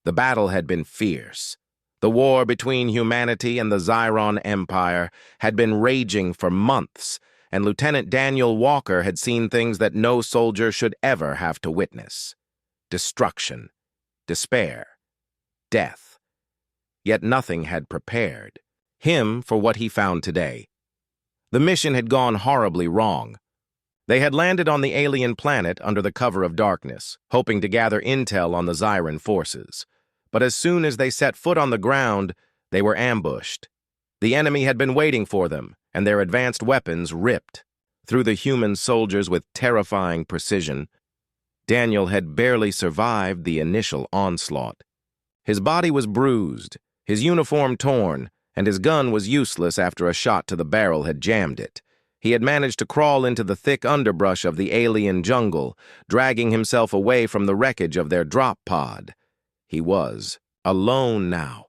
The battle had been fierce. The war between humanity and the Zyron Empire had been raging for months, and Lieutenant Daniel Walker had seen things that no soldier should ever have to witness. Destruction, despair, death. Yet nothing had prepared him for what he found today. The mission had gone horribly wrong. They had landed on the alien planet under the cover of darkness, hoping to gather intel on the Zyron forces. But as soon as they set foot on the ground, they were ambushed. The enemy had been waiting for them, and their advanced weapons ripped through the human soldiers with terrifying precision. Daniel had barely survived the initial onslaught. His body was bruised, his uniform torn, and his gun was useless after a shot to the barrel had jammed it. He had managed to crawl into the thick underbrush of the alien jungle, dragging himself away from the wreckage of their drop pod. He was alone now.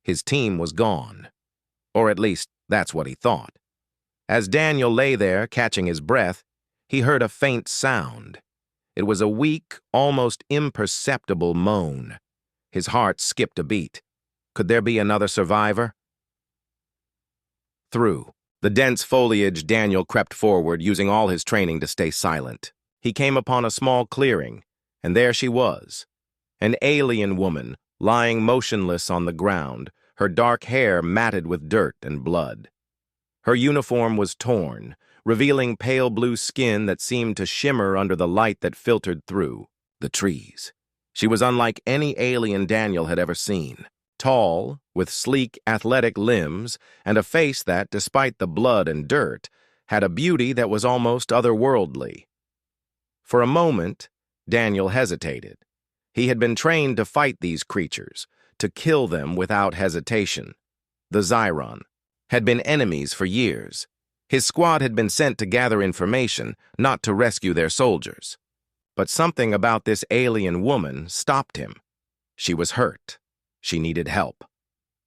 His team was gone. Or at least, that's what he thought. As Daniel lay there, catching his breath, he heard a faint sound. It was a weak, almost imperceptible moan. His heart skipped a beat. Could there be another survivor? Through the dense foliage, Daniel crept forward, using all his training to stay silent. He came upon a small clearing, and there she was. An alien woman, lying motionless on the ground, her dark hair matted with dirt and blood. Her uniform was torn, revealing pale blue skin that seemed to shimmer under the light that filtered through the trees. She was unlike any alien Daniel had ever seen. Tall, with sleek, athletic limbs, and a face that, despite the blood and dirt, had a beauty that was almost otherworldly. For a moment, Daniel hesitated. He had been trained to fight these creatures, to kill them without hesitation. The Zyron had been enemies for years. His squad had been sent to gather information, not to rescue their soldiers. But something about this alien woman stopped him. She was hurt. She needed help.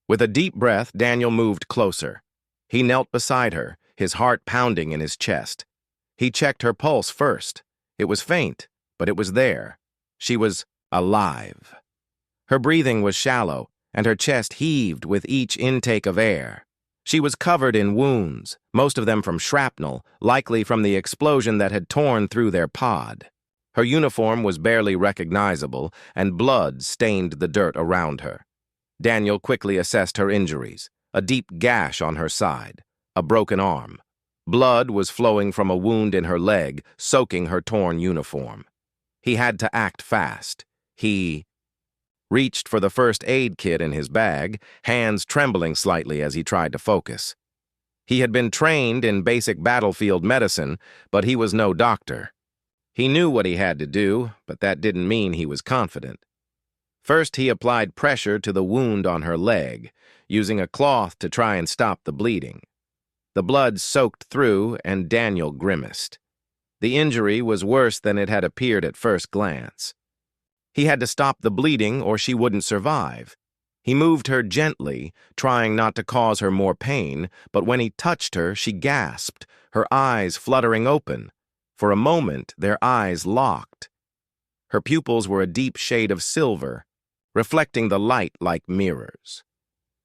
With a deep breath, Daniel moved closer. He knelt beside her, his heart pounding in his chest. He checked her pulse first. It was faint, but it was there. She was alive. Her breathing was shallow, and her chest heaved with each intake of air. She was covered in wounds, most of them from shrapnel, likely from the explosion that had torn through their pod. Her uniform was barely recognizable, and blood stained the dirt around her. Daniel quickly assessed her injuries: a deep gash on her side, a broken arm. Blood was flowing from a wound in her leg, soaking her torn uniform. He had to act fast. He reached for the first aid kit in his bag, hands trembling slightly as he tried to focus. He had been trained in basic battlefield medicine, but he was no doctor. He knew what he had to do, but that didn't mean he was confident. First, he applied pressure to the wound on her leg, using a cloth to try and stop the bleeding. The blood soaked through, and Daniel grimaced. The injury was worse than it had appeared at first glance. He had to stop the bleeding or she wouldn't survive. He moved her gently, trying not to cause her more pain, but when he touched her, she gasped, her eyes fluttering open. For a moment, their eyes locked. Her pupils were a deep shade of silver, reflecting the light like mirrors.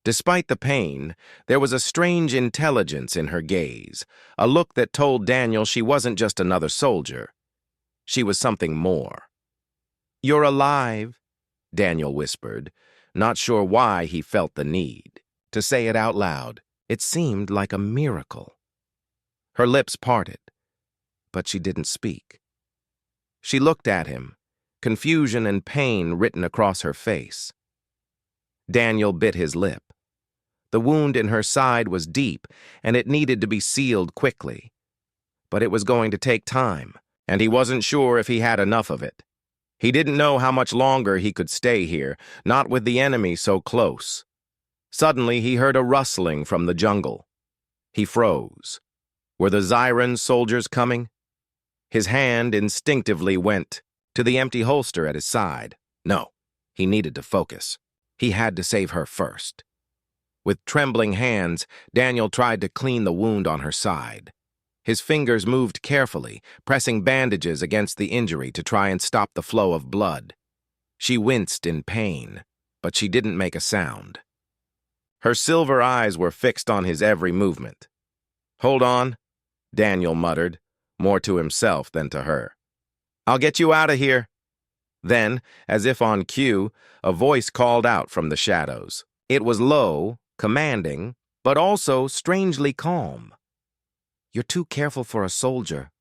Despite the pain, there was a strange intelligence in her gaze, a look that told Daniel she wasn't just another soldier. She was something more. "You're alive," Daniel whispered, not sure why he felt the need to say it out loud. It seemed like a miracle. Her lips parted, but she didn't speak. She looked at him, confusion and pain written across her face. Daniel bit his lip. The wound in her side was deep, and it needed to be sealed quickly. But it was going to take time, and he wasn't sure if he had enough of it. He didn't know how much longer he could stay here, not with the enemy so close. Suddenly, he heard a rustling from the jungle. He froze. Were the Zyron soldiers coming? His hand instinctively went to the empty holster at his side. No, he needed to focus. He had to save her first. With trembling hands, Daniel tried to clean the wound on her side. His fingers moved carefully, pressing bandages against the injury to try and stop the flow of blood. She winced in pain, but she didn't make a sound. Her silver eyes were fixed on his every movement. "Hold on," Daniel muttered, more to himself than to her. "I'll get you out of here." Then, as if on cue, a voice called out from the shadows. It was low, commanding, but also strangely calm. "You're too careful for a soldier."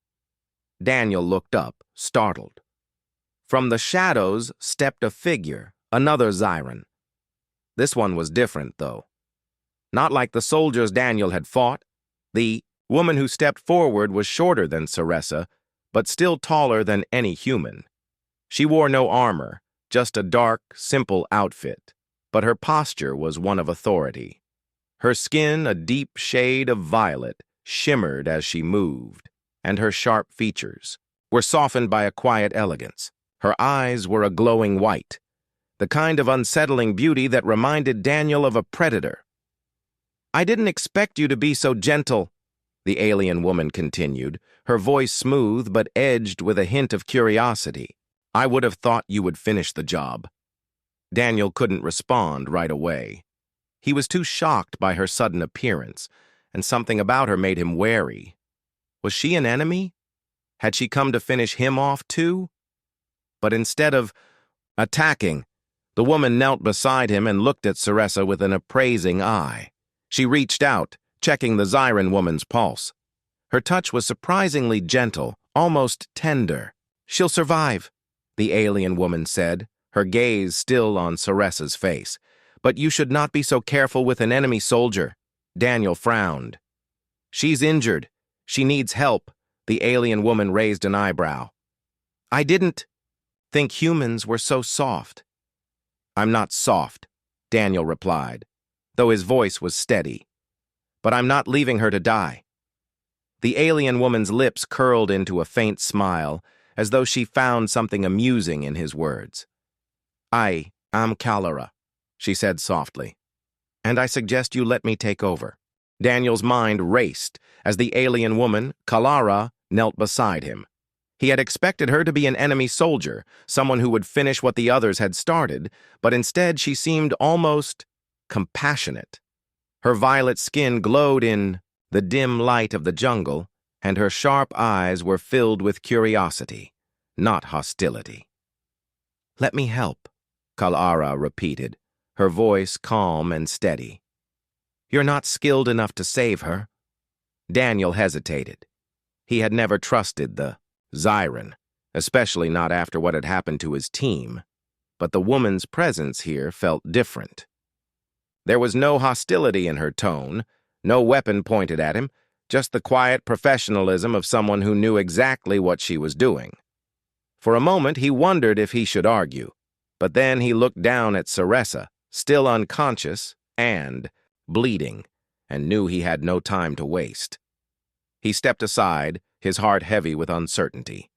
Daniel looked up, startled. From the shadows stepped a figure, another Zyran. This one was different, though. Not like the soldiers Daniel had fought. The woman who stepped forward was shorter than Ceressa, but still taller than any human. She wore no armor, just a dark, simple outfit, but her posture was one of authority. Her skin, a deep shade of violet, shimmered as she moved, and her sharp features were softened by a quiet elegance. Her eyes were a glowing white, the kind of unsettling beauty that reminded Daniel of a predator. "I didn't expect you to be so gentle," the alien woman continued, her voice smooth but edged with a hint of curiosity. "I would have thought you would finish the job." Daniel couldn't respond right away. He was too shocked by her sudden appearance, and something about her made him wary. Was she an enemy? Had she come to finish him off too? But instead of attacking, the woman knelt beside him and looked at Ceressa with an appraising eye. She reached out, checking the Zyran woman's pulse. Her touch was surprisingly gentle, almost tender. "She'll survive," the alien woman said, her gaze still on Ceressa's face. "But you should not be so careful with an enemy soldier." Daniel frowned. "She's injured. She needs help." The alien woman raised an eyebrow. "I didn't think humans were so soft." "I'm not soft," Daniel replied, though his voice was steady. "But I'm not leaving her to die." The alien woman's lips curled into a faint smile, as though she found something amusing in his words. I'm Kalara," she said softly, "and I suggest you let me take over." Daniel's mind raced as the alien woman, Kalara, knelt beside him. He had expected her to be an enemy soldier, someone who would finish what the others had started, but instead she seemed almost compassionate. Her violet skin glowed in the dim light of the jungle, and her sharp eyes were filled with curiosity, not hostility. "Let me help," Kalara repeated, her voice calm and steady. "You're not skilled enough to save her." Daniel hesitated. He had never trusted the Zyran, especially not after what had happened to his team, but the woman's presence here felt different. There was no hostility in her tone, no weapon pointed at him, just the quiet professionalism of someone who knew exactly what she was doing. For a moment he wondered if he should argue, but then he looked down at Ceressa, still unconscious and bleeding, and knew he had no time to waste. He stepped aside, his heart heavy with uncertainty.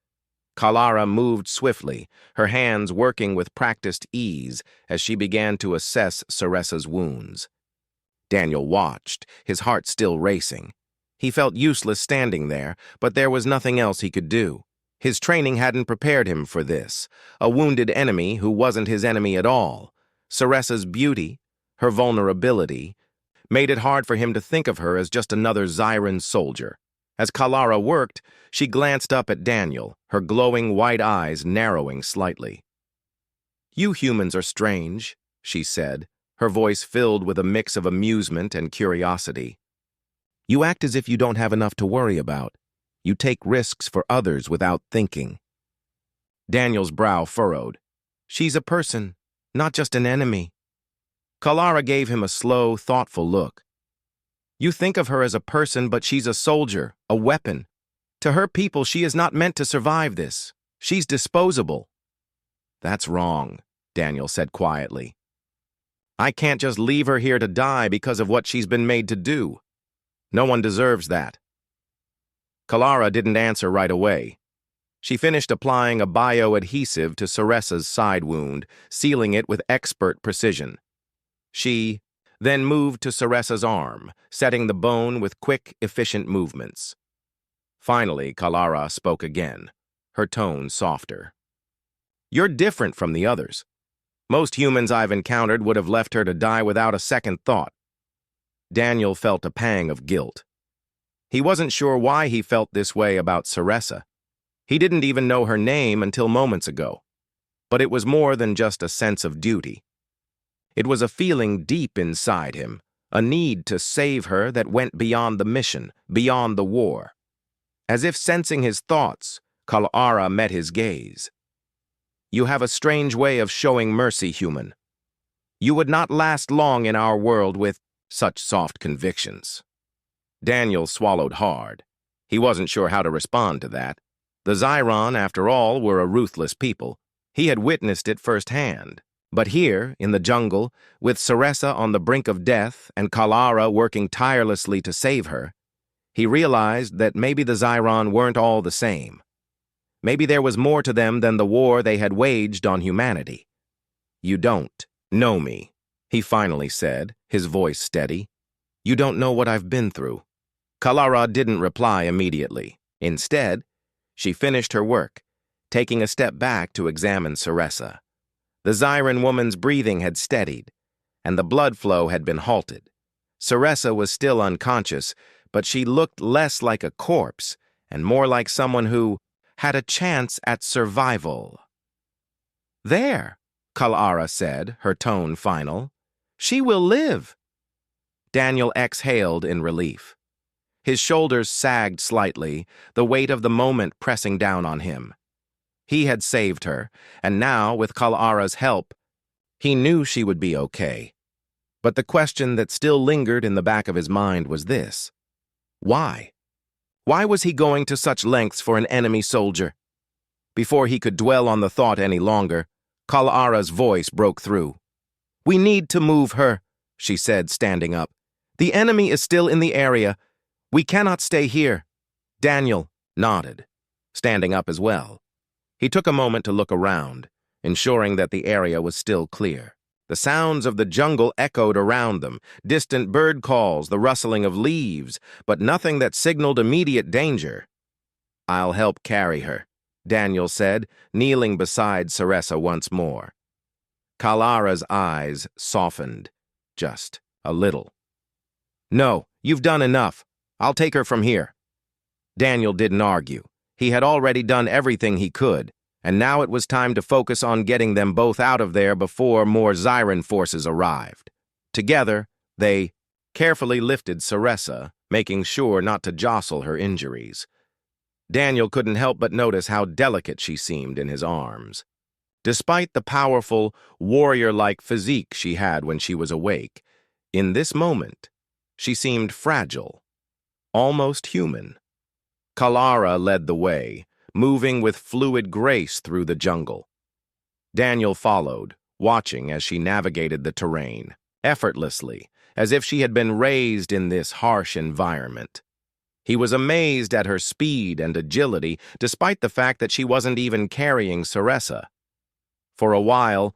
Kalara moved swiftly, her hands working with practiced ease as she began to assess Ceressa's wounds. Daniel watched, his heart still racing. He felt useless standing there, but there was nothing else he could do. His training hadn't prepared him for this, a wounded enemy who wasn't his enemy at all. Ceressa's beauty, her vulnerability, made it hard for him to think of her as just another Zyran soldier. As Kalara worked, she glanced up at Daniel, her glowing white eyes narrowing slightly. "You humans are strange," she said, her voice filled with a mix of amusement and curiosity. "You act as if you don't have enough to worry about. You take risks for others without thinking." Daniel's brow furrowed. "She's a person, not just an enemy." Kalara gave him a slow, thoughtful look. "You think of her as a person, but she's a soldier, a weapon. To her people, she is not meant to survive this. She's disposable." "That's wrong," Daniel said quietly. "I can't just leave her here to die because of what she's been made to do. No one deserves that." Kalara didn't answer right away. She finished applying a bioadhesive to Ceressa's side wound, sealing it with expert precision. She then moved to Ceressa's arm, setting the bone with quick, efficient movements. Finally, Kalara spoke again, her tone softer. "You're different from the others. Most humans I've encountered would have left her to die without a second thought. Daniel felt a pang of guilt. He wasn't sure why he felt this way about Ceressa. He didn't even know her name until moments ago. But it was more than just a sense of duty. It was a feeling deep inside him, a need to save her that went beyond the mission, beyond the war. As if sensing his thoughts, Kalara met his gaze. "You have a strange way of showing mercy, human. You would not last long in our world with such soft convictions." Daniel swallowed hard. He wasn't sure how to respond to that. The Zyron, after all, were a ruthless people. He had witnessed it firsthand. But here, in the jungle, with Ceressa on the brink of death and Kalara working tirelessly to save her, he realized that maybe the Zyron weren't all the same. Maybe there was more to them than the war they had waged on humanity. "You don't know me," he finally said, his voice steady. "You don't know what I've been through." Kalara didn't reply immediately. Instead, she finished her work, taking a step back to examine Ceressa. The Zyron woman's breathing had steadied, and the blood flow had been halted. Ceressa was still unconscious, but she looked less like a corpse and more like someone who had a chance at survival. "There," Kalara said, her tone final. "She will live." Daniel exhaled in relief. His shoulders sagged slightly, the weight of the moment pressing down on him. He had saved her, and now, with Kalara's help, he knew she would be okay. But the question that still lingered in the back of his mind was this: why? Why was he going to such lengths for an enemy soldier? Before he could dwell on the thought any longer, Kalara's voice broke through. "We need to move her," she said, standing up. "The enemy is still in the area. We cannot stay here." Daniel nodded, standing up as well. He took a moment to look around, ensuring that the area was still clear. The sounds of the jungle echoed around them, distant bird calls, the rustling of leaves, but nothing that signaled immediate danger. "I'll help carry her," Daniel said, kneeling beside Ceressa once more. Kalara's eyes softened, just a little. "No, you've done enough. I'll take her from here." Daniel didn't argue. He had already done everything he could, and now it was time to focus on getting them both out of there before more Zyron forces arrived. Together, they carefully lifted Ceressa, making sure not to jostle her injuries. Daniel couldn't help but notice how delicate she seemed in his arms. Despite the powerful, warrior-like physique she had when she was awake, in this moment, she seemed fragile, almost human. Kalara led the way, moving with fluid grace through the jungle. Daniel followed, watching as she navigated the terrain, effortlessly, as if she had been raised in this harsh environment. He was amazed at her speed and agility, despite the fact that she wasn't even carrying Ceressa. For a while,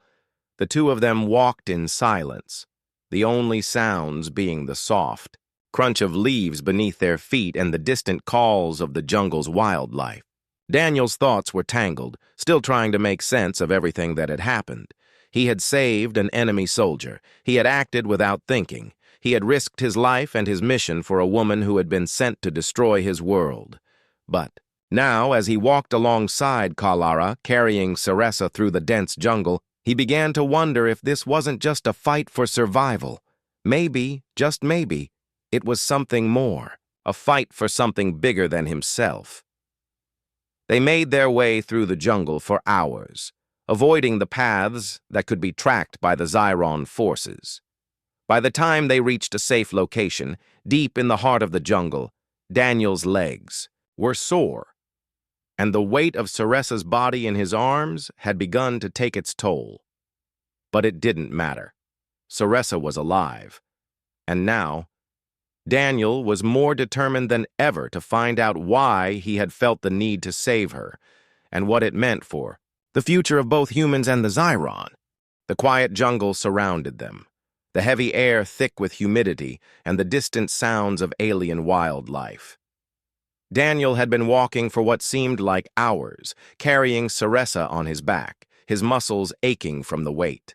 the two of them walked in silence, the only sounds being the soft crunch of leaves beneath their feet and the distant calls of the jungle's wildlife. Daniel's thoughts were tangled, still trying to make sense of everything that had happened. He had saved an enemy soldier. He had acted without thinking. He had risked his life and his mission for a woman who had been sent to destroy his world. But now, as he walked alongside Kalara, carrying Ceressa through the dense jungle, he began to wonder if this wasn't just a fight for survival. Maybe, just maybe, it was something more, a fight for something bigger than himself. They made their way through the jungle for hours, avoiding the paths that could be tracked by the Zyron forces. By the time they reached a safe location, deep in the heart of the jungle, Daniel's legs were sore, and the weight of Ceressa's body in his arms had begun to take its toll. But it didn't matter. Ceressa was alive, and now Daniel was more determined than ever to find out why he had felt the need to save her, and what it meant for the future of both humans and the Zyron. The quiet jungle surrounded them, the heavy air thick with humidity and the distant sounds of alien wildlife. Daniel had been walking for what seemed like hours, carrying Ceressa on his back, his muscles aching from the weight.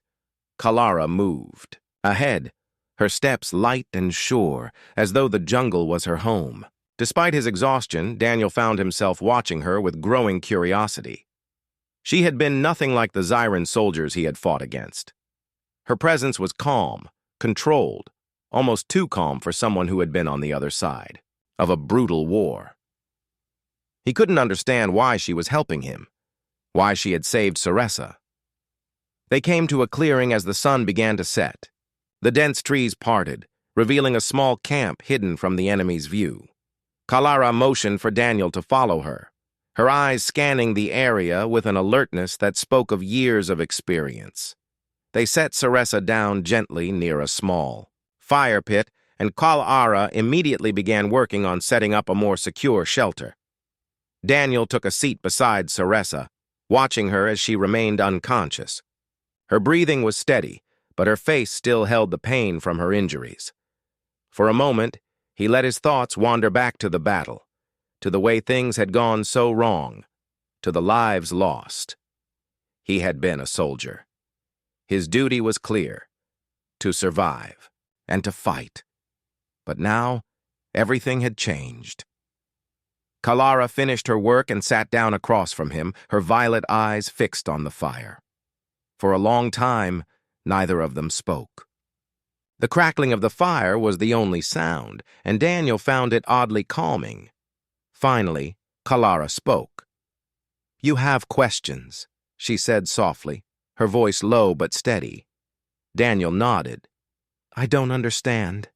Kalara moved. Ahead, her steps light and sure, as though the jungle was her home. Despite his exhaustion, Daniel found himself watching her with growing curiosity. She had been nothing like the Zyran soldiers he had fought against. Her presence was calm, controlled, almost too calm for someone who had been on the other side of a brutal war. He couldn't understand why she was helping him, why she had saved Saressa. They came to a clearing as the sun began to set. The dense trees parted, revealing a small camp hidden from the enemy's view. Kalara motioned for Daniel to follow her, her eyes scanning the area with an alertness that spoke of years of experience. They set Saressa down gently near a small fire pit, and Kalara immediately began working on setting up a more secure shelter. Daniel took a seat beside Saressa, watching her as she remained unconscious. Her breathing was steady, but her face still held the pain from her injuries. For a moment, he let his thoughts wander back to the battle, to the way things had gone so wrong, to the lives lost. He had been a soldier. His duty was clear, to survive and to fight. But now, everything had changed. Kalara finished her work and sat down across from him, her violet eyes fixed on the fire. For a long time, neither of them spoke. The crackling of the fire was the only sound, and Daniel found it oddly calming. Finally, Kalara spoke. "You have questions," she said softly, her voice low but steady. Daniel nodded. "I don't understand.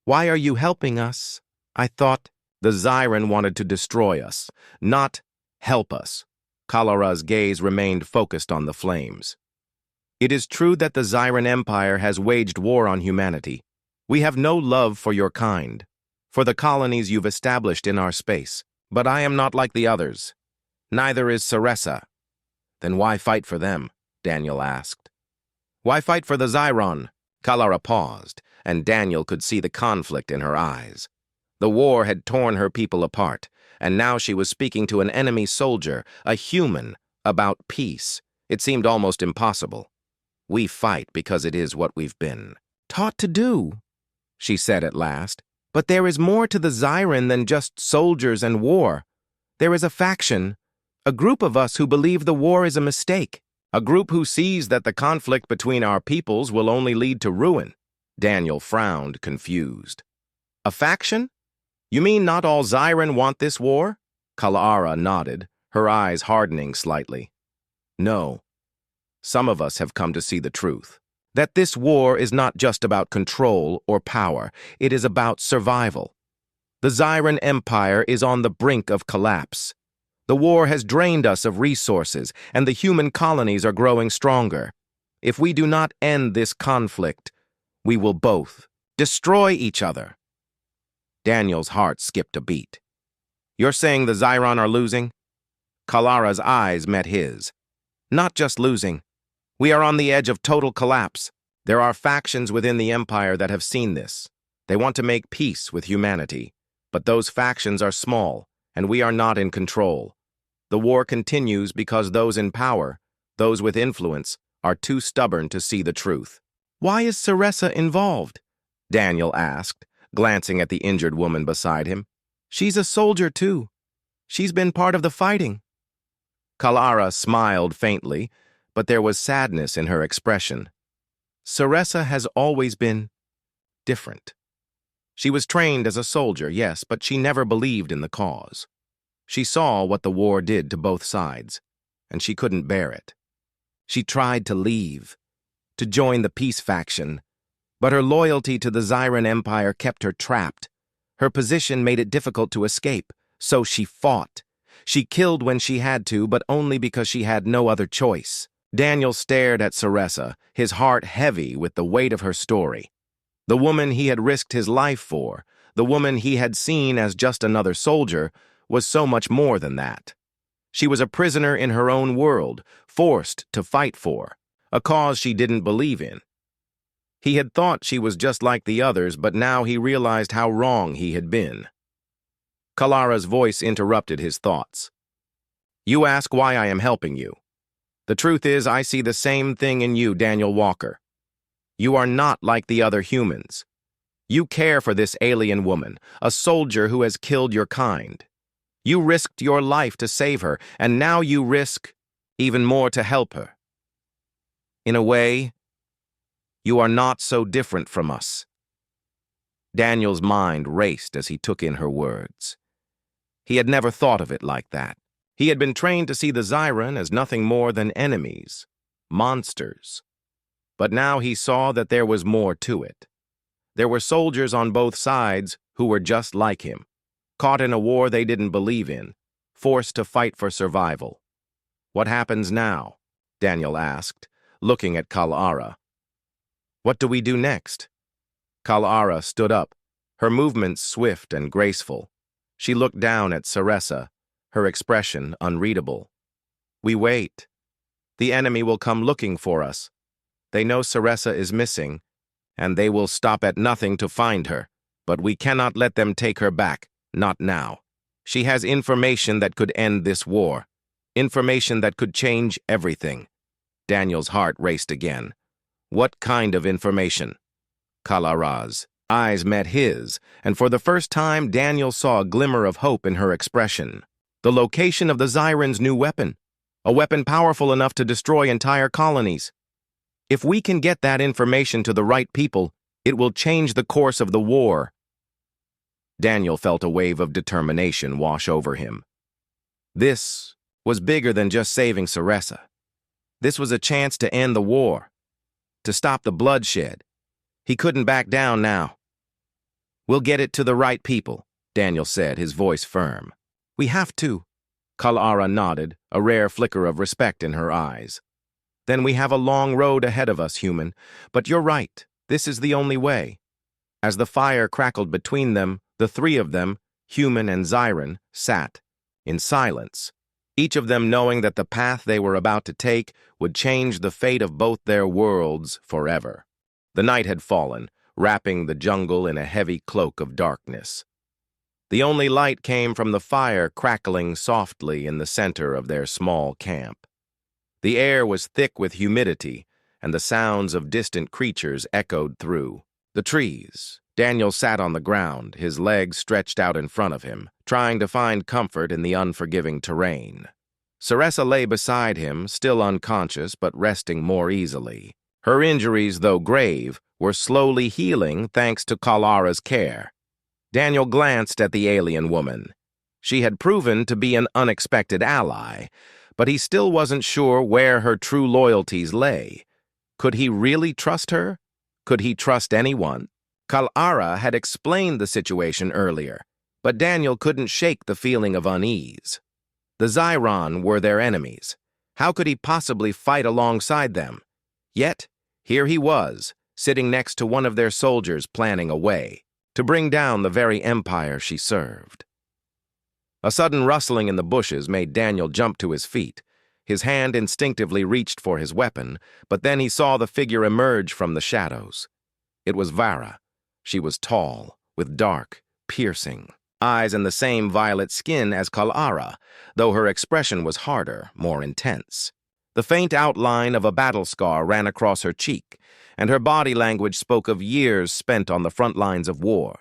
Why are you helping us? I thought the Zyran wanted to destroy us, not help us." Kalara's gaze remained focused on the flames. "It is true that the Zyran Empire has waged war on humanity. We have no love for your kind, for the colonies you've established in our space. But I am not like the others. Neither is Saressa." "Then why fight for them?" Daniel asked. "Why fight for the Zyron?" Kalara paused, and Daniel could see the conflict in her eyes. The war had torn her people apart, and now she was speaking to an enemy soldier, a human, about peace. It seemed almost impossible. "We fight because it is what we've been taught to do," she said at last. "But there is more to the Zyran than just soldiers and war. There is a faction, a group of us who believe the war is a mistake, a group who sees that the conflict between our peoples will only lead to ruin." Daniel frowned, confused. "A faction? You mean not all Zyran want this war?" Kalara nodded, her eyes hardening slightly. "No. Some of us have come to see the truth. That this war is not just about control or power. It is about survival. The Zyran Empire is on the brink of collapse. The war has drained us of resources, and the human colonies are growing stronger. If we do not end this conflict, we will both destroy each other." Daniel's heart skipped a beat. "You're saying the Zyran are losing?" Kalara's eyes met his. "Not just losing. We are on the edge of total collapse. There are factions within the Empire that have seen this. They want to make peace with humanity. But those factions are small, and we are not in control. The war continues because those in power, those with influence, are too stubborn to see the truth." "Why is Saressa involved?" Daniel asked, glancing at the injured woman beside him. "She's a soldier, too. She's been part of the fighting." Kalara smiled faintly, but there was sadness in her expression. "Saressa has always been different. She was trained as a soldier, yes, but she never believed in the cause. She saw what the war did to both sides, and she couldn't bear it. She tried to leave, to join the peace faction, but her loyalty to the Zyran Empire kept her trapped. Her position made it difficult to escape, so she fought. She killed when she had to, but only because she had no other choice." Daniel stared at Saressa, his heart heavy with the weight of her story. The woman he had risked his life for, the woman he had seen as just another soldier, was so much more than that. She was a prisoner in her own world, forced to fight for, a cause she didn't believe in. He had thought she was just like the others, but now he realized how wrong he had been. Kalara's voice interrupted his thoughts. "You ask why I am helping you. The truth is, I see the same thing in you, Daniel Walker. You are not like the other humans. You care for this alien woman, a soldier who has killed your kind. You risked your life to save her, and now you risk even more to help her. In a way, you are not so different from us. Daniel's mind raced as he took in her words. He had never thought of it like that. He had been trained to see the Zyran as nothing more than enemies, monsters. But now he saw that there was more to it. There were soldiers on both sides who were just like him, caught in a war they didn't believe in, forced to fight for survival. What happens now? Daniel asked, looking at Kal'ara. What do we do next? Kal'ara stood up, her movements swift and graceful. She looked down at Saressa, her expression unreadable. We wait. The enemy will come looking for us. They know Saressa is missing, and they will stop at nothing to find her. But we cannot let them take her back, not now. She has information that could end this war, information that could change everything. Daniel's heart raced again. What kind of information? Kal'ara's eyes met his, and for the first time Daniel saw a glimmer of hope in her expression. The location of the Zyran's new weapon, a weapon powerful enough to destroy entire colonies. If we can get that information to the right people, it will change the course of the war. Daniel felt a wave of determination wash over him. This was bigger than just saving Saressa. This was a chance to end the war, to stop the bloodshed. He couldn't back down now. We'll get it to the right people, Daniel said, his voice firm. We have to. Kal'ara nodded, a rare flicker of respect in her eyes. Then we have a long road ahead of us, human. But you're right, this is the only way. As the fire crackled between them, the three of them, human and Zyran, sat in silence, each of them knowing that the path they were about to take would change the fate of both their worlds forever. The night had fallen, wrapping the jungle in a heavy cloak of darkness. The only light came from the fire crackling softly in the center of their small camp. The air was thick with humidity, and the sounds of distant creatures echoed through. The trees. Daniel sat on the ground, his legs stretched out in front of him, trying to find comfort in the unforgiving terrain. Saressa lay beside him, still unconscious but resting more easily. Her injuries, though grave, were slowly healing thanks to Kal'ara's care. Daniel glanced at the alien woman. She had proven to be an unexpected ally, but he still wasn't sure where her true loyalties lay. Could he really trust her? Could he trust anyone? Kal'ara had explained the situation earlier, but Daniel couldn't shake the feeling of unease. The Zyran were their enemies. How could he possibly fight alongside them? Yet, here he was, sitting next to one of their soldiers planning a way to bring down the very empire she served. A sudden rustling in the bushes made Daniel jump to his feet. His hand instinctively reached for his weapon, but then he saw the figure emerge from the shadows. It was Vara. She was tall, with dark, piercing eyes and the same violet skin as Kal'ara, though her expression was harder, more intense. The faint outline of a battle scar ran across her cheek, and her body language spoke of years spent on the front lines of war.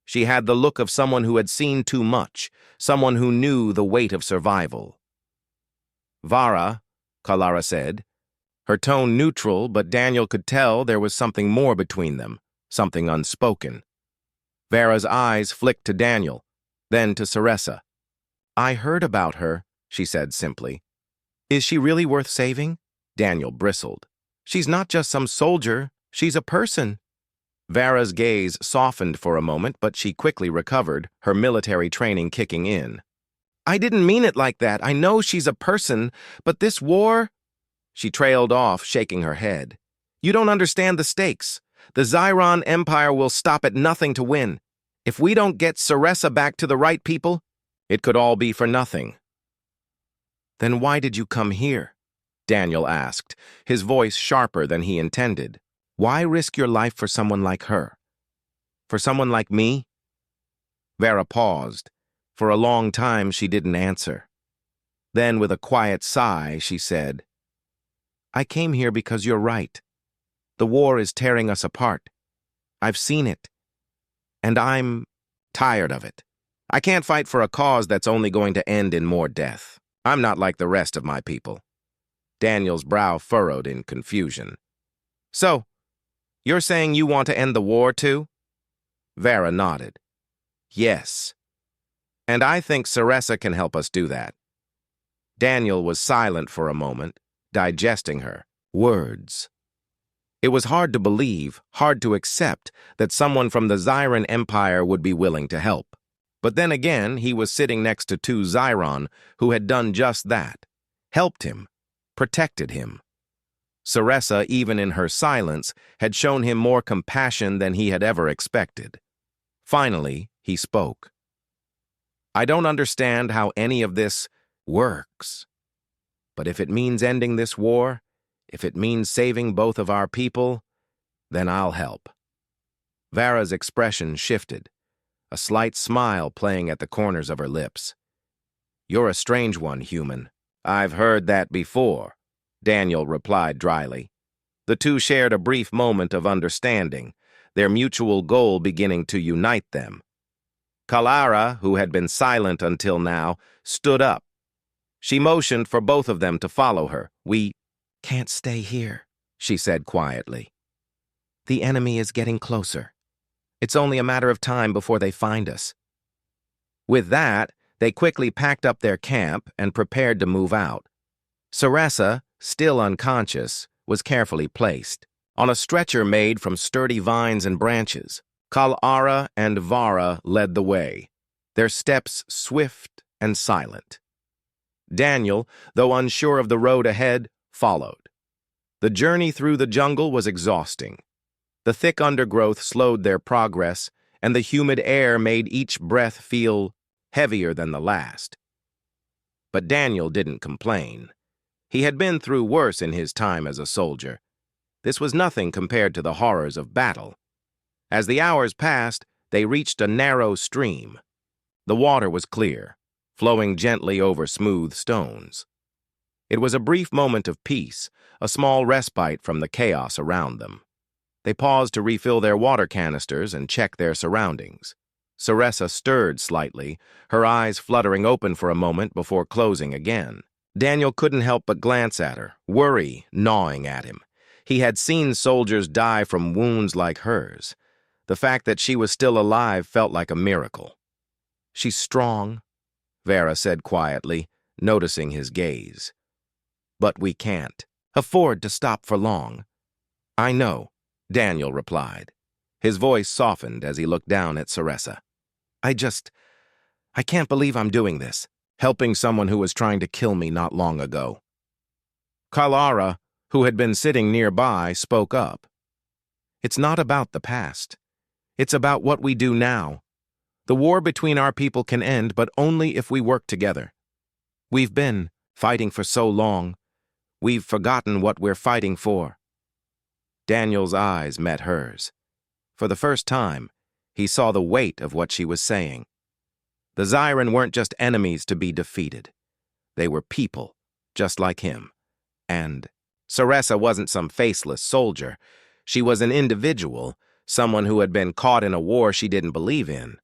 She had the look of someone who had seen too much, someone who knew the weight of survival. Vara, Kal'ara said, her tone neutral, but Daniel could tell there was something more between them, something unspoken. Vara's eyes flicked to Daniel, then to Saressa. I heard about her, she said simply. Is she really worth saving? Daniel bristled. She's not just some soldier, she's a person. Vara's gaze softened for a moment, but she quickly recovered, her military training kicking in. I didn't mean it like that. I know she's a person, but this war... She trailed off, shaking her head. You don't understand the stakes. The Zyran Empire will stop at nothing to win. If we don't get Saressa back to the right people, it could all be for nothing. Then why did you come here? Daniel asked, his voice sharper than he intended. Why risk your life for someone like her? For someone like me? Vara paused. For a long time she didn't answer. Then, with a quiet sigh, she said, I came here because you're right. The war is tearing us apart. I've seen it. And I'm tired of it. I can't fight for a cause that's only going to end in more death. I'm not like the rest of my people. Daniel's brow furrowed in confusion. So, you're saying you want to end the war too? Vera nodded. Yes. And I think Ceressa can help us do that. Daniel was silent for a moment, digesting her words. It was hard to believe, hard to accept, that someone from the Zyran Empire would be willing to help. But then again, he was sitting next to two Zyron who had done just that, helped him, protected him. Ceressa, even in her silence, had shown him more compassion than he had ever expected. Finally, he spoke. I don't understand how any of this works. But if it means ending this war, if it means saving both of our people, then I'll help. Vera's expression shifted, a slight smile playing at the corners of her lips. You're a strange one, human. I've heard that before, Daniel replied dryly. The two shared a brief moment of understanding, their mutual goal beginning to unite them. Kalara, who had been silent until now, stood up. She motioned for both of them to follow her. We can't stay here, she said quietly. The enemy is getting closer. It's only a matter of time before they find us. With that, they quickly packed up their camp and prepared to move out. Ceressa, still unconscious, was carefully placed on a stretcher made from sturdy vines and branches. Kalara and Vara led the way, their steps swift and silent. Daniel, though unsure of the road ahead, followed. The journey through the jungle was exhausting. The thick undergrowth slowed their progress, and the humid air made each breath feel heavier than the last. But Daniel didn't complain. He had been through worse in his time as a soldier. This was nothing compared to the horrors of battle. As the hours passed, they reached a narrow stream. The water was clear, flowing gently over smooth stones. It was a brief moment of peace, a small respite from the chaos around them. They paused to refill their water canisters and check their surroundings. Ceressa stirred slightly, her eyes fluttering open for a moment before closing again. Daniel couldn't help but glance at her, worry gnawing at him. He had seen soldiers die from wounds like hers. The fact that she was still alive felt like a miracle. She's strong, Vera said quietly, noticing his gaze. But we can't afford to stop for long. I know, Daniel replied. His voice softened as he looked down at Ceressa. I can't believe I'm doing this, helping someone who was trying to kill me not long ago. Kalara, who had been sitting nearby, spoke up. It's not about the past. It's about what we do now. The war between our people can end, but only if we work together. We've been fighting for so long. We've forgotten what we're fighting for. Daniel's eyes met hers. For the first time, he saw the weight of what she was saying. The Zyran weren't just enemies to be defeated. They were people, just like him. And Ceressa wasn't some faceless soldier. She was an individual, someone who had been caught in a war she didn't believe in.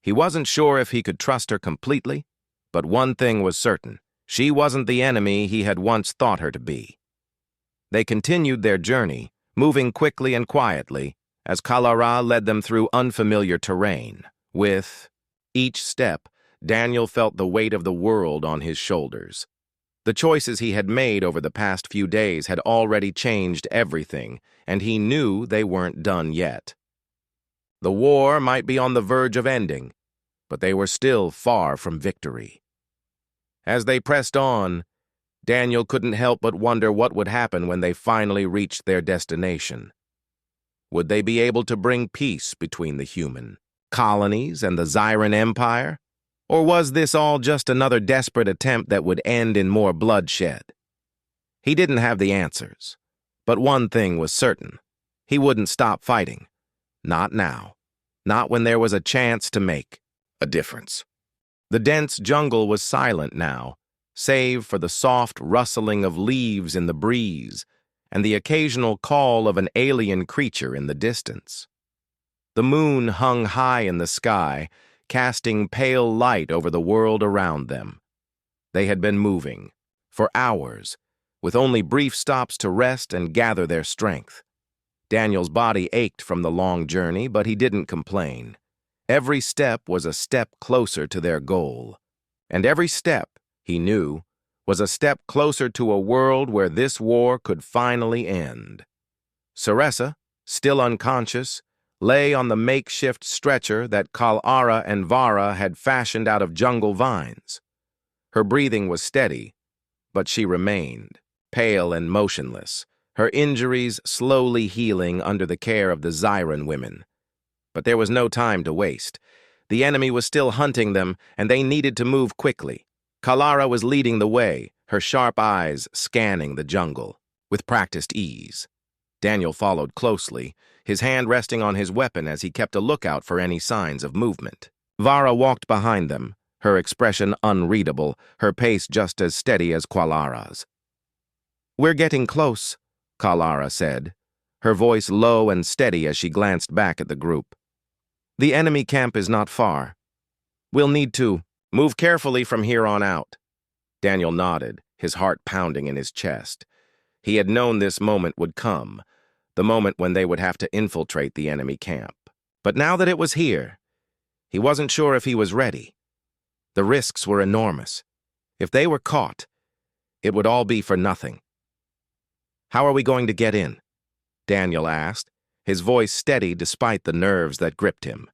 He wasn't sure if he could trust her completely, but one thing was certain. She wasn't the enemy he had once thought her to be. They continued their journey, moving quickly and quietly, as Kalara led them through unfamiliar terrain. With each step, Daniel felt the weight of the world on his shoulders. The choices he had made over the past few days had already changed everything, and he knew they weren't done yet. The war might be on the verge of ending, but they were still far from victory. As they pressed on, Daniel couldn't help but wonder what would happen when they finally reached their destination. Would they be able to bring peace between the human colonies and the Zyran Empire? Or was this all just another desperate attempt that would end in more bloodshed? He didn't have the answers, but one thing was certain. He wouldn't stop fighting. Not now. Not when there was a chance to make a difference. The dense jungle was silent now, save for the soft rustling of leaves in the breeze and the occasional call of an alien creature in the distance. The moon hung high in the sky, casting pale light over the world around them. They had been moving, for hours, with only brief stops to rest and gather their strength. Daniel's body ached from the long journey, but he didn't complain. Every step was a step closer to their goal. And every step, he knew, was a step closer to a world where this war could finally end. Ceressa, still unconscious, lay on the makeshift stretcher that Kalara and Vara had fashioned out of jungle vines. Her breathing was steady, but she remained, pale and motionless, her injuries slowly healing under the care of the Zyran women. But there was no time to waste. The enemy was still hunting them, and they needed to move quickly. Kalara was leading the way, her sharp eyes scanning the jungle, with practiced ease. Daniel followed closely, his hand resting on his weapon as he kept a lookout for any signs of movement. Vara walked behind them, her expression unreadable, her pace just as steady as Kalara's. "We're getting close," Kalara said, her voice low and steady as she glanced back at the group. "The enemy camp is not far. We'll need to move carefully from here on out." Daniel nodded, his heart pounding in his chest. He had known this moment would come, the moment when they would have to infiltrate the enemy camp. But now that it was here, he wasn't sure if he was ready. The risks were enormous. If they were caught, it would all be for nothing. "How are we going to get in?" Daniel asked, his voice steady despite the nerves that gripped him.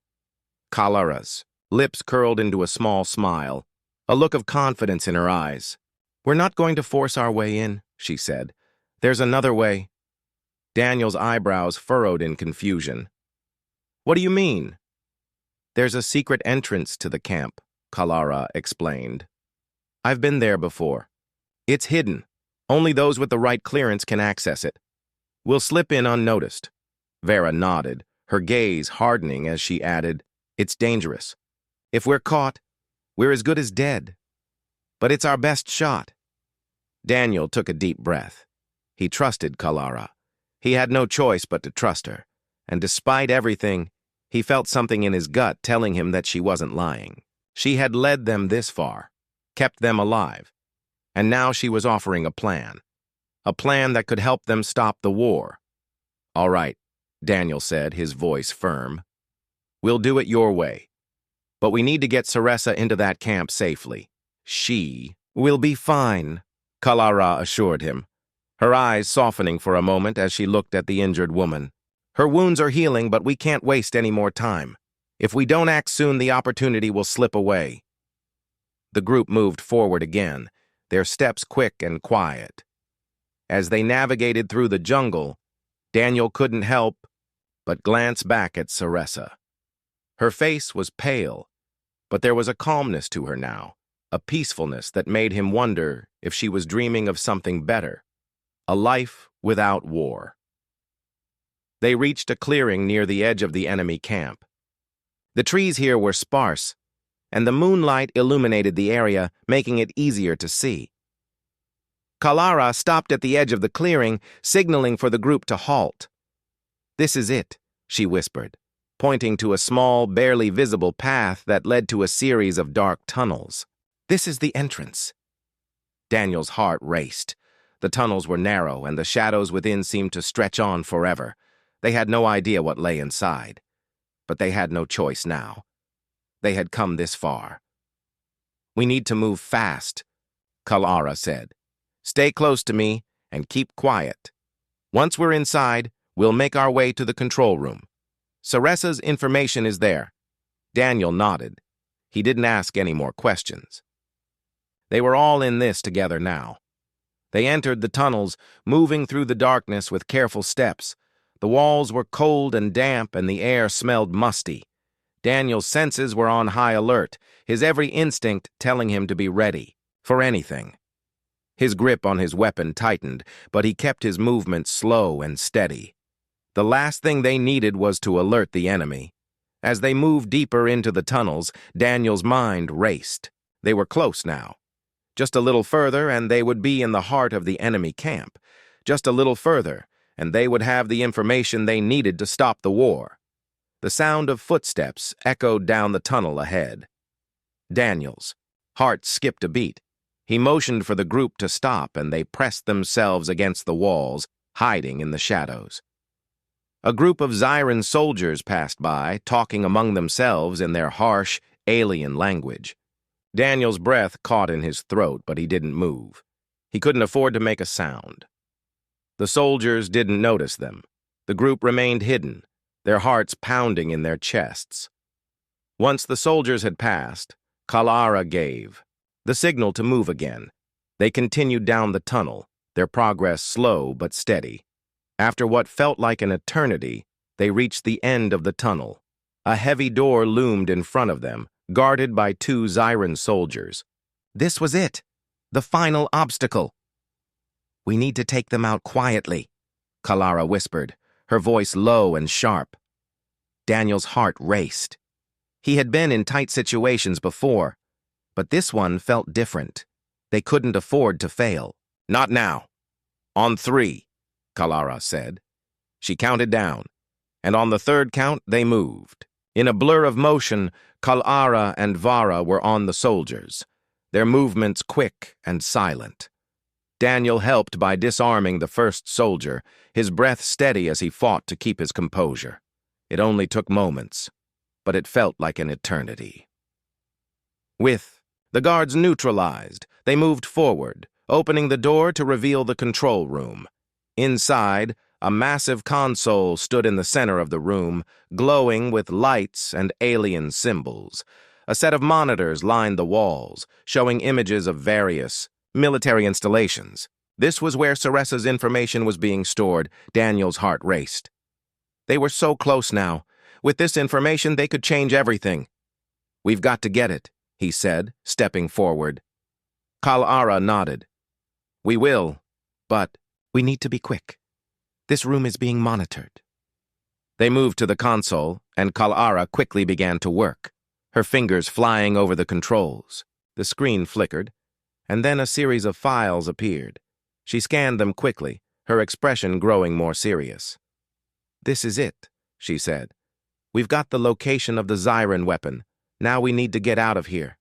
Kalara's lips curled into a small smile, a look of confidence in her eyes. "We're not going to force our way in," she said. "There's another way." Daniel's eyebrows furrowed in confusion. "What do you mean?" "There's a secret entrance to the camp," Kalara explained. "I've been there before. It's hidden. Only those with the right clearance can access it. We'll slip in unnoticed." Vera nodded, her gaze hardening as she added, "It's dangerous. If we're caught, we're as good as dead. But it's our best shot." Daniel took a deep breath. He trusted Kalara. He had no choice but to trust her, and despite everything, he felt something in his gut telling him that she wasn't lying. She had led them this far, kept them alive, and now she was offering a plan that could help them stop the war. "All right," Daniel said, his voice firm. "We'll do it your way. But we need to get Ceressa into that camp safely. She will be fine," Kalara assured him, her eyes softening for a moment as she looked at the injured woman. "Her wounds are healing, but we can't waste any more time. If we don't act soon, the opportunity will slip away." The group moved forward again, their steps quick and quiet. As they navigated through the jungle, Daniel couldn't help but glance back at Ceressa. Her face was pale, but there was a calmness to her now, a peacefulness that made him wonder if she was dreaming of something better, a life without war. They reached a clearing near the edge of the enemy camp. The trees here were sparse, and the moonlight illuminated the area, making it easier to see. Kalara stopped at the edge of the clearing, signaling for the group to halt. "This is it," she whispered, pointing to a small, barely visible path that led to a series of dark tunnels. "This is the entrance." Daniel's heart raced. The tunnels were narrow, and the shadows within seemed to stretch on forever. They had no idea what lay inside. But they had no choice now. They had come this far. "We need to move fast," Kalara said. "Stay close to me and keep quiet. Once we're inside, we'll make our way to the control room. Ceressa's information is there." Daniel nodded. He didn't ask any more questions. They were all in this together now. They entered the tunnels, moving through the darkness with careful steps. The walls were cold and damp, and the air smelled musty. Daniel's senses were on high alert, his every instinct telling him to be ready for anything. His grip on his weapon tightened, but he kept his movement slow and steady. The last thing they needed was to alert the enemy. As they moved deeper into the tunnels, Daniel's mind raced. They were close now. Just a little further, and they would be in the heart of the enemy camp. Just a little further, and they would have the information they needed to stop the war. The sound of footsteps echoed down the tunnel ahead. Daniel's heart skipped a beat. He motioned for the group to stop, and they pressed themselves against the walls, hiding in the shadows. A group of Zyran soldiers passed by, talking among themselves in their harsh, alien language. Daniel's breath caught in his throat, but he didn't move. He couldn't afford to make a sound. The soldiers didn't notice them. The group remained hidden, their hearts pounding in their chests. Once the soldiers had passed, Kalara gave the signal to move again. They continued down the tunnel, their progress slow but steady. After what felt like an eternity, they reached the end of the tunnel. A heavy door loomed in front of them, guarded by 2 Zyran soldiers. This was it, the final obstacle. "We need to take them out quietly," Kalara whispered, her voice low and sharp. Daniel's heart raced. He had been in tight situations before, but this one felt different. They couldn't afford to fail. "Not now. On 3, Kalara said. She counted down, and on the 3rd count, they moved. In a blur of motion, Kalara and Vara were on the soldiers, their movements quick and silent. Daniel helped by disarming the first soldier, his breath steady as he fought to keep his composure. It only took moments, but it felt like an eternity. With the guards neutralized, they moved forward, opening the door to reveal the control room. Inside, a massive console stood in the center of the room, glowing with lights and alien symbols. A set of monitors lined the walls, showing images of various military installations. This was where Ceresa's information was being stored. Daniel's heart raced. They were so close now. With this information, they could change everything. "We've got to get it," he said, stepping forward. Kalara nodded. "We will, but we need to be quick. This room is being monitored." They moved to the console, and Kalara quickly began to work, her fingers flying over the controls. The screen flickered, and then a series of files appeared. She scanned them quickly, her expression growing more serious. "This is it," she said. "We've got the location of the Zyran weapon. Now we need to get out of here."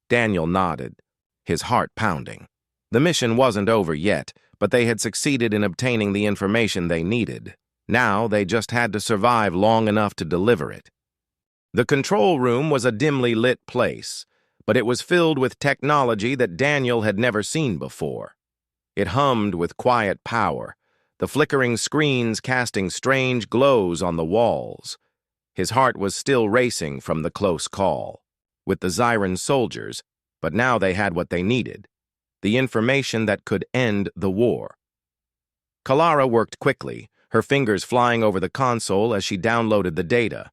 Daniel nodded, his heart pounding. The mission wasn't over yet, but they had succeeded in obtaining the information they needed. Now they just had to survive long enough to deliver it. The control room was a dimly lit place, but it was filled with technology that Daniel had never seen before. It hummed with quiet power, the flickering screens casting strange glows on the walls. His heart was still racing from the close call with the Zyran soldiers, but now they had what they needed, the information that could end the war. Kalara worked quickly, her fingers flying over the console as she downloaded the data.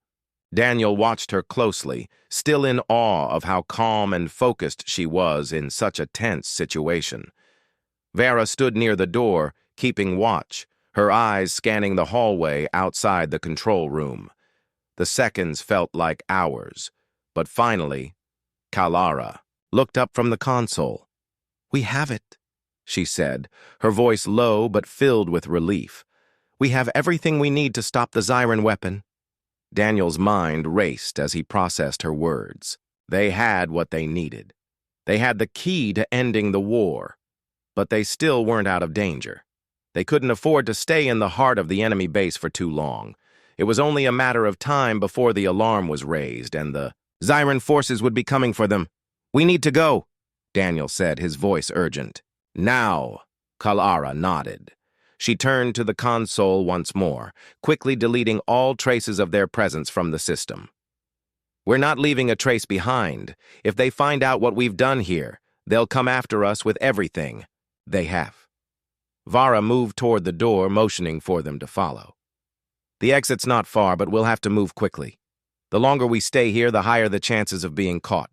Daniel watched her closely, still in awe of how calm and focused she was in such a tense situation. Vera stood near the door, keeping watch, her eyes scanning the hallway outside the control room. The seconds felt like hours, but finally, Kalara looked up from the console. "We have it," she said, her voice low but filled with relief. "We have everything we need to stop the Zyran weapon." Daniel's mind raced as he processed her words. They had what they needed. They had the key to ending the war, but they still weren't out of danger. They couldn't afford to stay in the heart of the enemy base for too long. It was only a matter of time before the alarm was raised and the Zyran forces would be coming for them. "We need to go," Daniel said, his voice urgent. "Now," Kalara nodded. She turned to the console once more, quickly deleting all traces of their presence from the system. "We're not leaving a trace behind. If they find out what we've done here, they'll come after us with everything. They have." Vara moved toward the door, motioning for them to follow. "The exit's not far, but we'll have to move quickly. The longer we stay here, the higher the chances of being caught."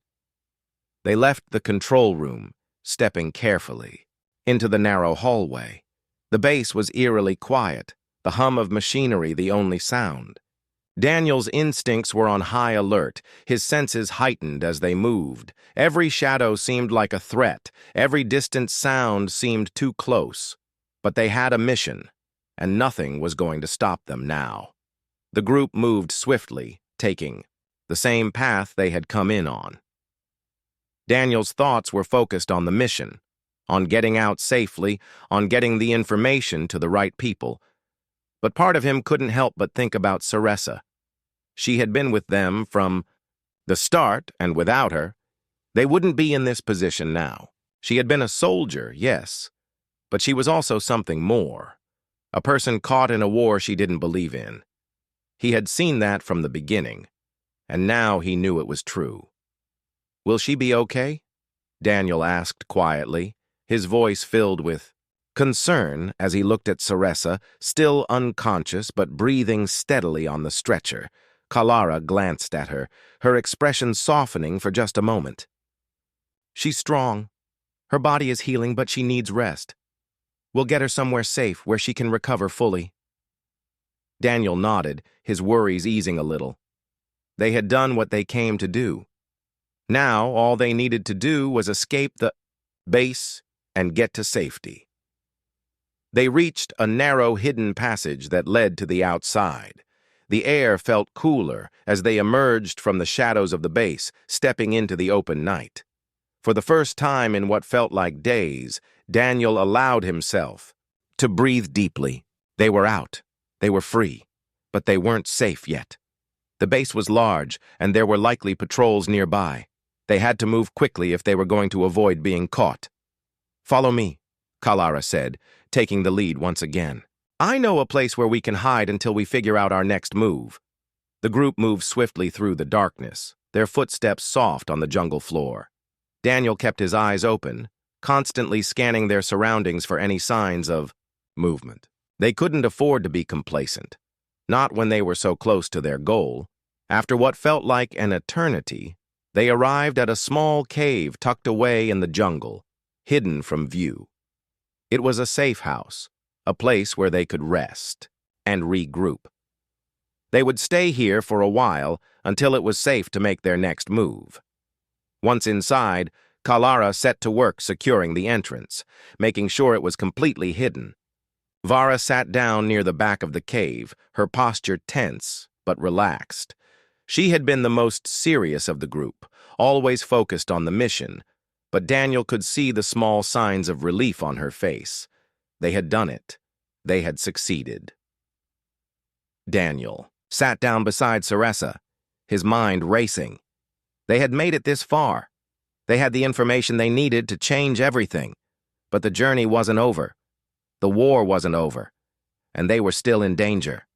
They left the control room, stepping carefully, into the narrow hallway. The base was eerily quiet, the hum of machinery the only sound. Daniel's instincts were on high alert, his senses heightened as they moved. Every shadow seemed like a threat, every distant sound seemed too close. But they had a mission, and nothing was going to stop them now. The group moved swiftly, taking the same path they had come in on. Daniel's thoughts were focused on the mission, on getting out safely, on getting the information to the right people. But part of him couldn't help but think about Ceressa. She had been with them from the start, and without her, they wouldn't be in this position now. She had been a soldier, yes, but she was also something more. A person caught in a war she didn't believe in. He had seen that from the beginning, and now he knew it was true. "Will she be okay?" Daniel asked quietly, his voice filled with concern as he looked at Ceressa, still unconscious but breathing steadily on the stretcher. Kalara glanced at her, her expression softening for just a moment. "She's strong. Her body is healing, but she needs rest. We'll get her somewhere safe where she can recover fully." Daniel nodded, his worries easing a little. They had done what they came to do. Now, all they needed to do was escape the base and get to safety. They reached a narrow, hidden passage that led to the outside. The air felt cooler as they emerged from the shadows of the base, stepping into the open night. For the first time in what felt like days, Daniel allowed himself to breathe deeply. They were out. They were free. But they weren't safe yet. The base was large, and there were likely patrols nearby. They had to move quickly if they were going to avoid being caught. "Follow me," Kalara said, taking the lead once again. "I know a place where we can hide until we figure out our next move." The group moved swiftly through the darkness, their footsteps soft on the jungle floor. Daniel kept his eyes open, constantly scanning their surroundings for any signs of movement. They couldn't afford to be complacent, not when they were so close to their goal. After what felt like an eternity, they arrived at a small cave tucked away in the jungle, hidden from view. It was a safe house, a place where they could rest and regroup. They would stay here for a while until it was safe to make their next move. Once inside, Kalara set to work securing the entrance, making sure it was completely hidden. Vara sat down near the back of the cave, her posture tense but relaxed. She had been the most serious of the group, always focused on the mission, but Daniel could see the small signs of relief on her face. They had done it. They had succeeded. Daniel sat down beside Ceressa, his mind racing. They had made it this far. They had the information they needed to change everything. But the journey wasn't over. The war wasn't over. And they were still in danger.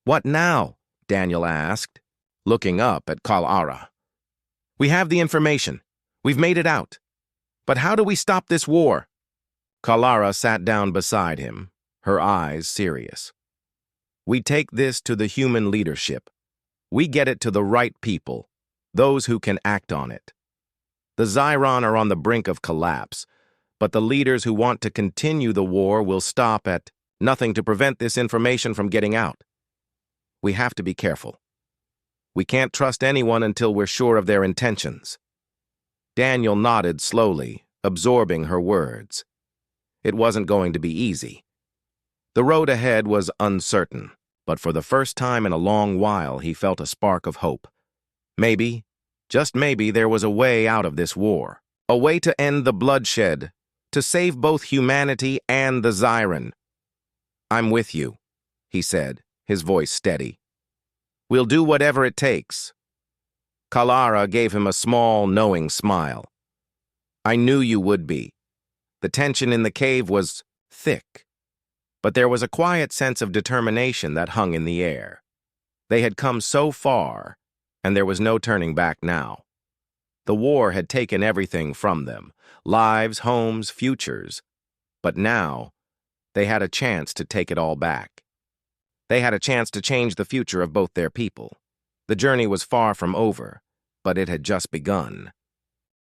"What now?" Daniel asked, looking up at Kalara. "We have the information. We've made it out. But how do we stop this war?" Kalara sat down beside him, her eyes serious. "We take this to the human leadership. We get it to the right people, those who can act on it. The Zyron are on the brink of collapse, but the leaders who want to continue the war will stop at nothing to prevent this information from getting out. We have to be careful. We can't trust anyone until we're sure of their intentions." Daniel nodded slowly, absorbing her words. It wasn't going to be easy. The road ahead was uncertain, but for the first time in a long while he felt a spark of hope. Maybe, just maybe, there was a way out of this war. A way to end the bloodshed, to save both humanity and the Zyron. "I'm with you," he said, his voice steady. "We'll do whatever it takes." Kalara gave him a small, knowing smile. "I knew you would be." The tension in the cave was thick, but there was a quiet sense of determination that hung in the air. They had come so far, and there was no turning back now. The war had taken everything from them, lives, homes, futures. But now, they had a chance to take it all back. They had a chance to change the future of both their people. The journey was far from over, but it had just begun.